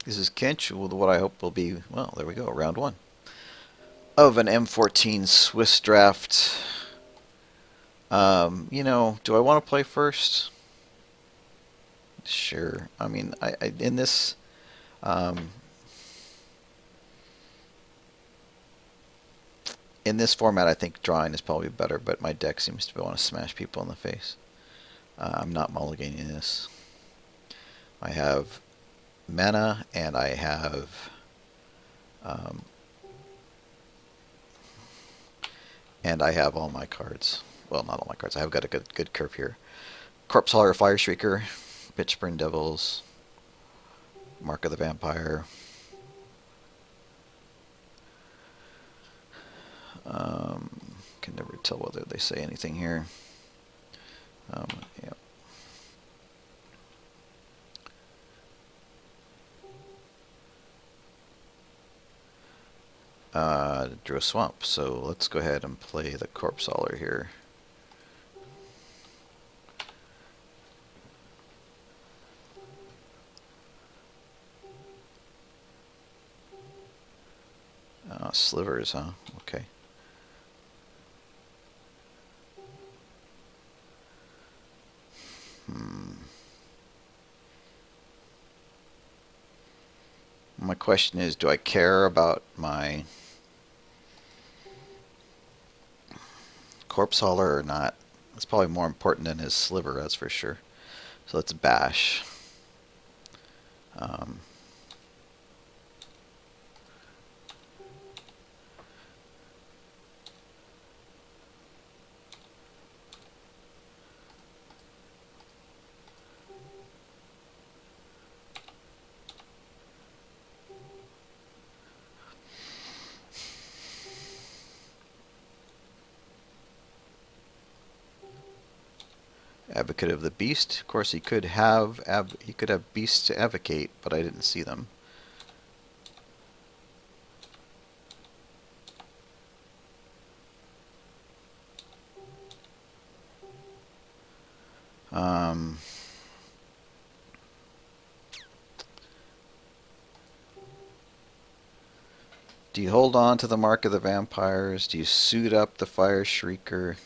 This is Kinch with what I hope will be, well, there we go, round one of an M14 Swiss draft. Do I want to play first? Sure. I mean, in this, um, in this format, I think drawing is probably better, but my deck seems to want to smash people in the face. I'm not mulliganing this. I have mana, and um, I have all my cards. Well, not all my cards. I've got a good curve here. Corpse Hauler, Fire Shrieker, Pitchburn Devils, Mark of the Vampire. Can never tell whether they say anything here. Um, yeah. Drew a swamp, so let's go ahead and play the Corpse Hauler here. Slivers, huh? Okay. My question is, do I care about my Corpse Hauler or not? It's probably more important than his Sliver, that's for sure. So let's bash. Um, Advocate of the Beast. Of course, he could have beasts to advocate, but I didn't see them. Um, do you hold on to the Mark of the Vampires? Do you suit up the Fire Shrieker?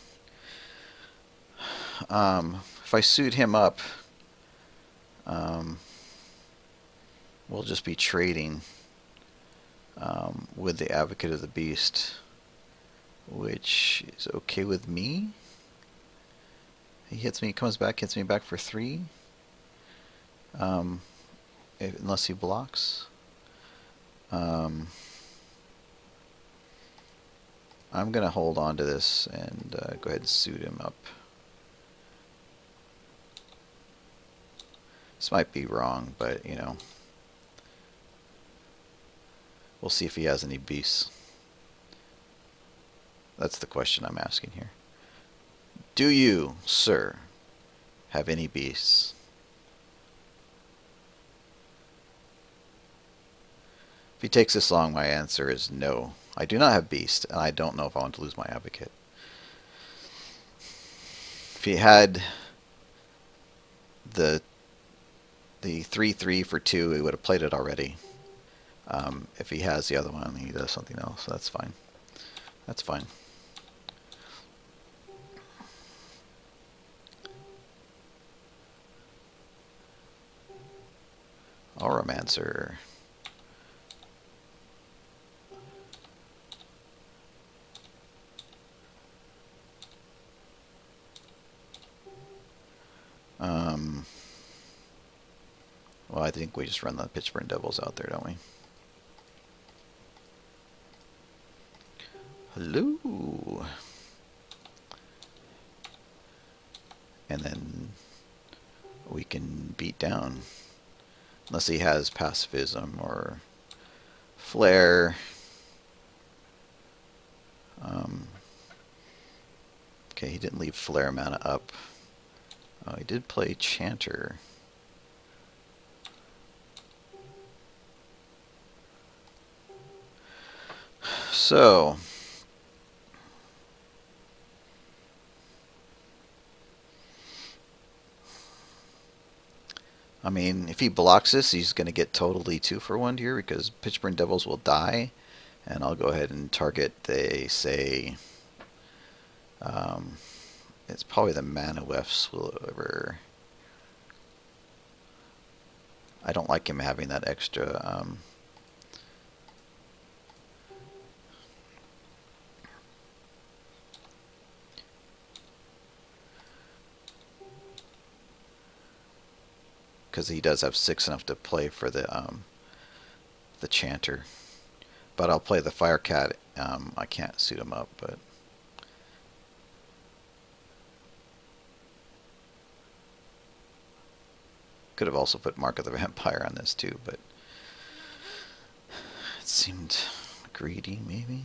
If I suit him up, um, we'll just be trading with the Advocate of the Beast, which is okay with me. He hits me, comes back, hits me back for 3. Unless he blocks. I'm going to hold on to this and go ahead and suit him up. This might be wrong, but, we'll see if he has any beasts. That's the question I'm asking here. Do you, sir, have any beasts? If he takes this long, my answer is no. I do not have beast, and I don't know if I want to lose my advocate. If he had the 3/3 for 2, he would have played it already. If he has the other one, he does something else. That's fine. That's fine. Auramancer. Well, I think we just run the Pitchburn Devils out there, don't we? Hello. And then we can beat down. Unless he has pacifism or flare. Okay, he didn't leave flare mana up. Oh, he did play Chanter. So, I mean, if he blocks this, he's going to get totally 2-for-1 here because Pitchburn Devils will die. And I'll go ahead and target, they say, it's probably the Manawefs will ever. I don't like him having that extra. Because he does have 6 enough to play for the Chanter. But I'll play the Firecat. I can't suit him up, but. Could have also put Mark of the Vampire on this too, but it seemed greedy, maybe.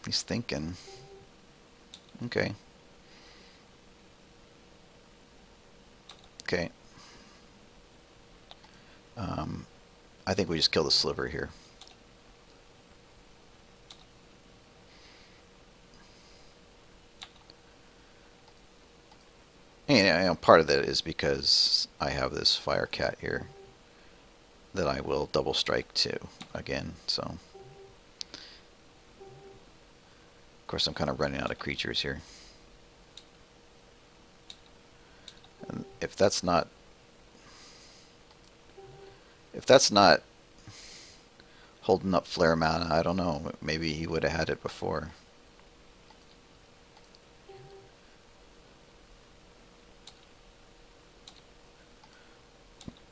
He's thinking. Okay. Okay. I think we just kill the Sliver here. And part of that is because I have this Firecat here that I will double strike to again. So, of course, I'm kind of running out of creatures here. And if that's not holding up Flare mana, I don't know. Maybe he would have had it before.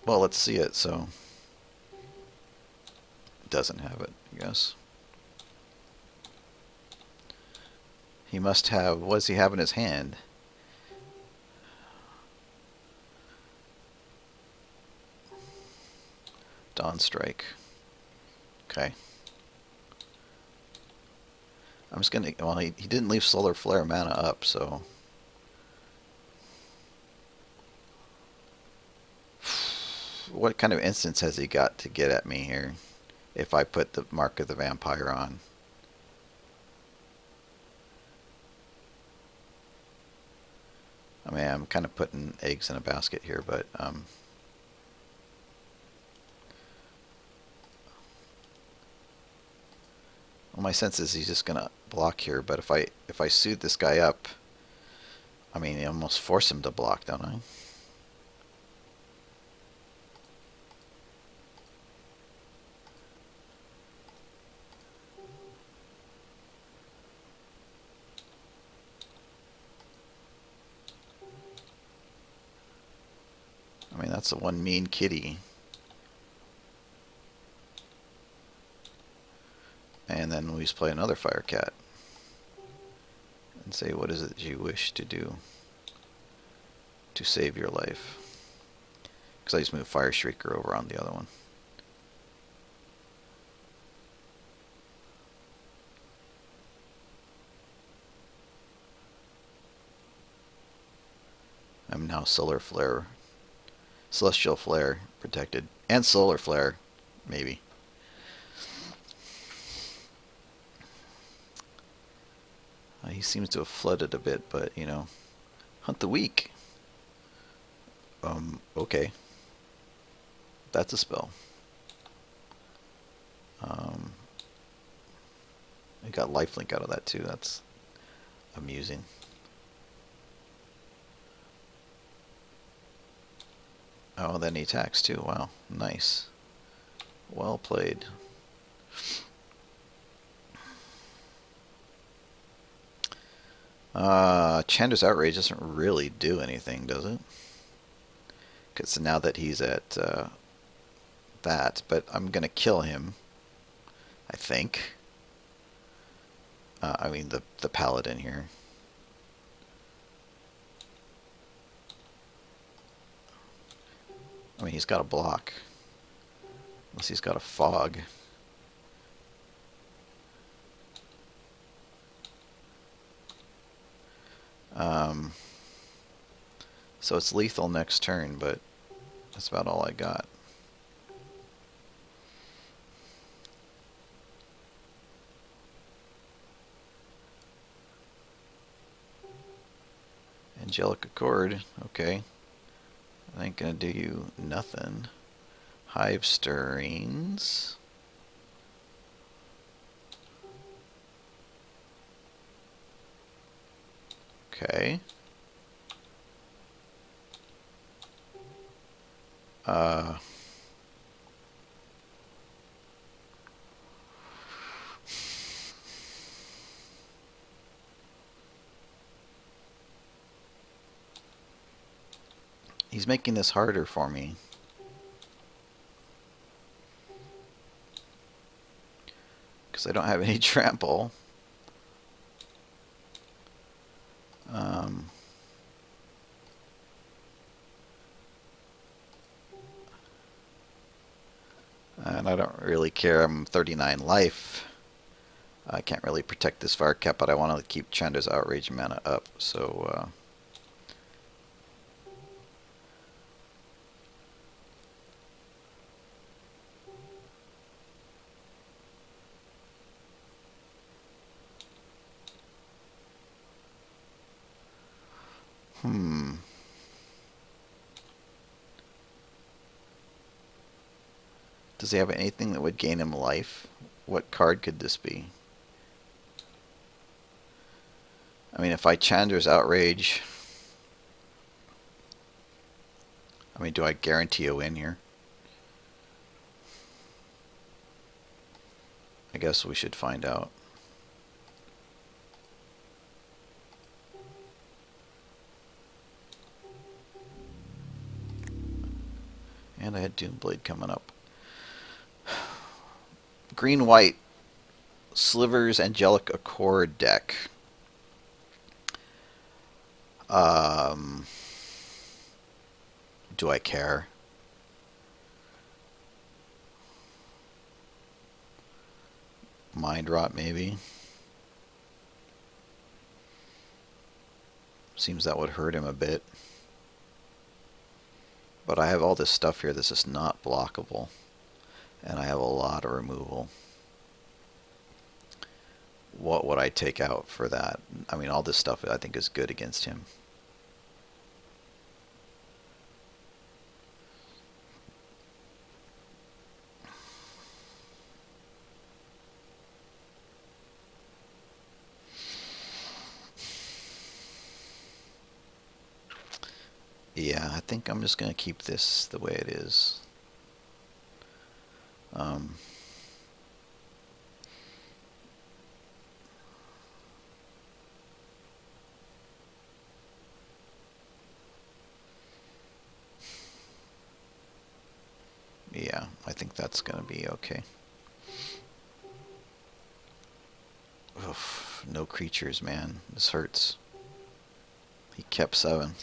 Well, let's see it. So, doesn't have it, I guess. He must have. What does he have in his hand? Dawn Strike. Okay. I'm just gonna. Well, he didn't leave Solar Flare mana up, so. What kind of instance has he got to get at me here? If I put the Mark of the Vampire on. I mean, I'm kind of putting eggs in a basket here, but well, my sense is he's just gonna block here. But if I suit this guy up, I mean, I almost force him to block, don't I? I mean, that's the one mean kitty. And then we just play another Firecat. And say, what is it you wish to do to save your life? Because I just moved Fire Shrieker over on the other one. I'm now Solar Flare. Celestial Flare protected. And Solar Flare, maybe. He seems to have flooded a bit, but, you know. Hunt the Weak. Okay. That's a spell. I got lifelink out of that too. That's amusing. Oh, then he attacks too. Wow, nice. Well played. Chandra's Outrage doesn't really do anything, does it? Because now that he's at that, but I'm gonna kill him. I think. I mean the paladin here. I mean, he's got a block. Unless he's got a fog. So it's lethal next turn, but that's about all I got. Angelic Accord, okay. I ain't gonna do you nothing. Hive Stirrings. Okay. He's making this harder for me. Because I don't have any trample. And I don't really care. I'm 39 life. I can't really protect this fire cap, but I want to keep Chandra's outrage mana up. So, Does he have anything that would gain him life? What card could this be? I mean, if I Chandra's outrage, I mean, do I guarantee a win here? I guess we should find out. And I had Doomblade coming up. Green-white Slivers Angelic Accord deck. Do I care? Mind Rot, maybe. Seems that would hurt him a bit. But I have all this stuff here that's just not blockable. And I have a lot of removal. What would I take out for that? I mean, all this stuff I think is good against him. Yeah, I think I'm just going to keep this the way it is. Yeah, I think that's going to be okay. Oof, no creatures, man. This hurts. He kept 7.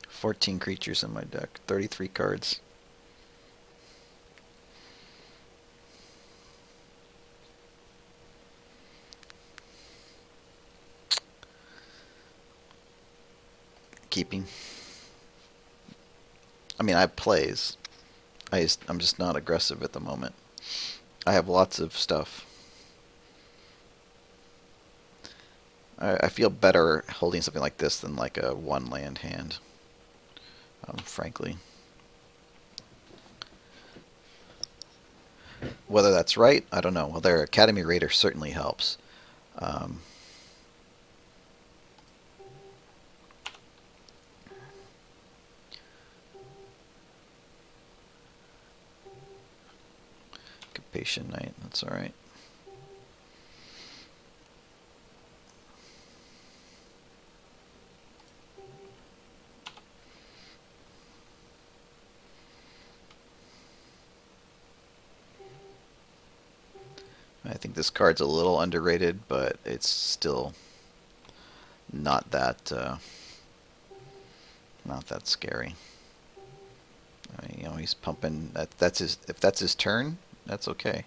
"14 creatures in my deck, 33 cards. Keeping. I mean, I have plays. I'm just not aggressive at the moment. I have lots of stuff. I feel better holding something like this than like a 1-land hand, frankly. Whether that's right, I don't know. Well, their Academy Raider certainly helps. Patient Knight, that's alright. I think this card's a little underrated, but it's still not that scary. You know, he's pumping. That's his. If that's his turn, that's okay.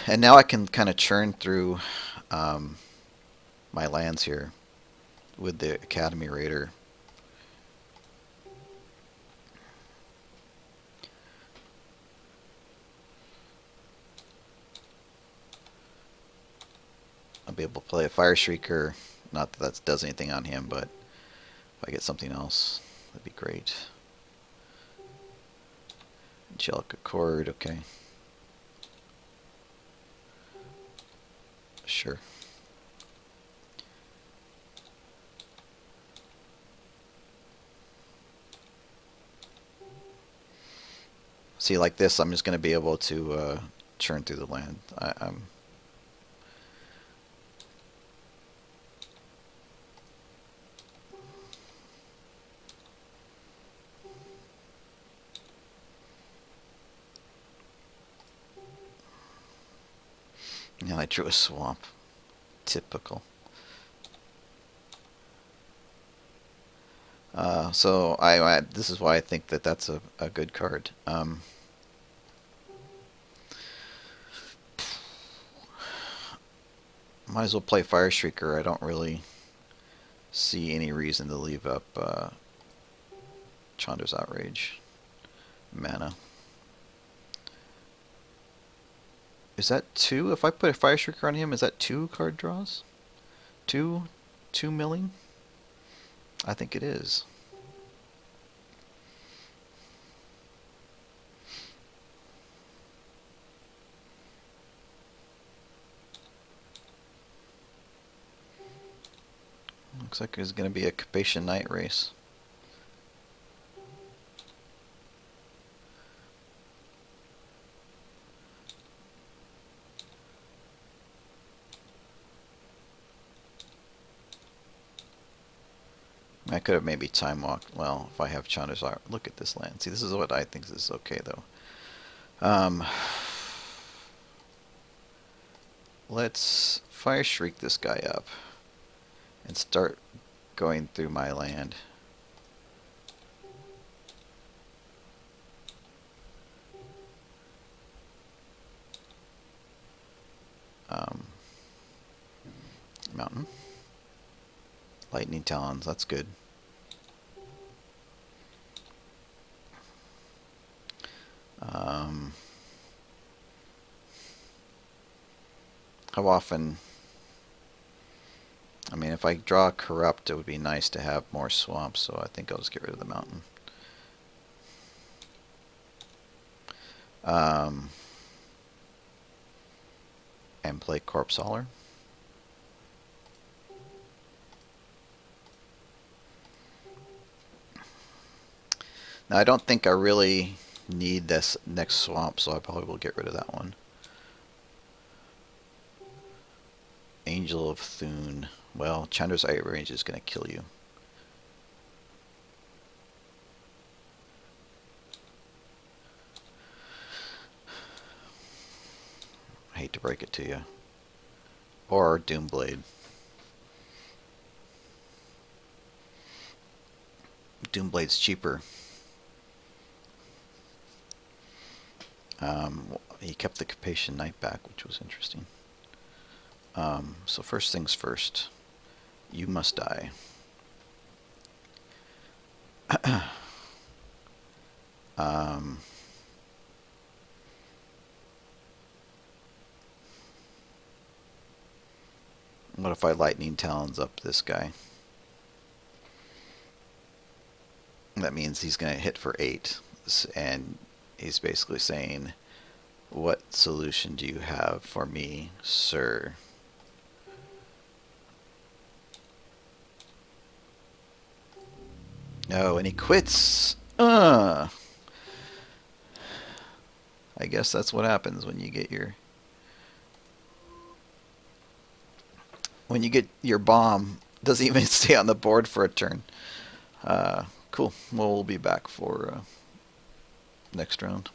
And now I can kind of churn through my lands here with the Academy Raider. I'll be able to play a Fire Shrieker. Not that that does anything on him, but if I get something else, that'd be great. Angelic Accord, okay. Sure. See, like this, I'm just going to be able to churn through the land. I'm I drew a swamp. Typical. So this is why I think that that's a good card. Might as well play Fire Shrieker. I don't really see any reason to leave up Chandra's Outrage mana. Is that 2? If I put a Fire Shrieker on him, is that 2 card draws? 2 milling? I think it is. Looks like there's going to be a Capation Night race. I could have maybe time walked. Well, if I have Chandra's Art, look at this land. See, this is what I think is okay though. Let's Fire Shriek this guy up and start going through my land. Mountain. Lightning Talons, that's good. How often... I mean, if I draw Corrupt, it would be nice to have more swamps, so I think I'll just get rid of the mountain. And play Corpse Hauler. Now, I don't think I really need this next swamp, so I probably will get rid of that one. Angel of Thune. Well, Chandra's Outrage is going to kill you. I hate to break it to you. Or Doomblade. Doomblade's cheaper. He kept the Capation Knight back, which was interesting. So first things first. You must die. What if I Lightning Talons up this guy? That means he's going to hit for 8. And he's basically saying, what solution do you have for me, sir? No, and he quits. I guess that's what happens when you get your bomb. Doesn't even stay on the board for a turn. Cool. Well, we'll be back for next round.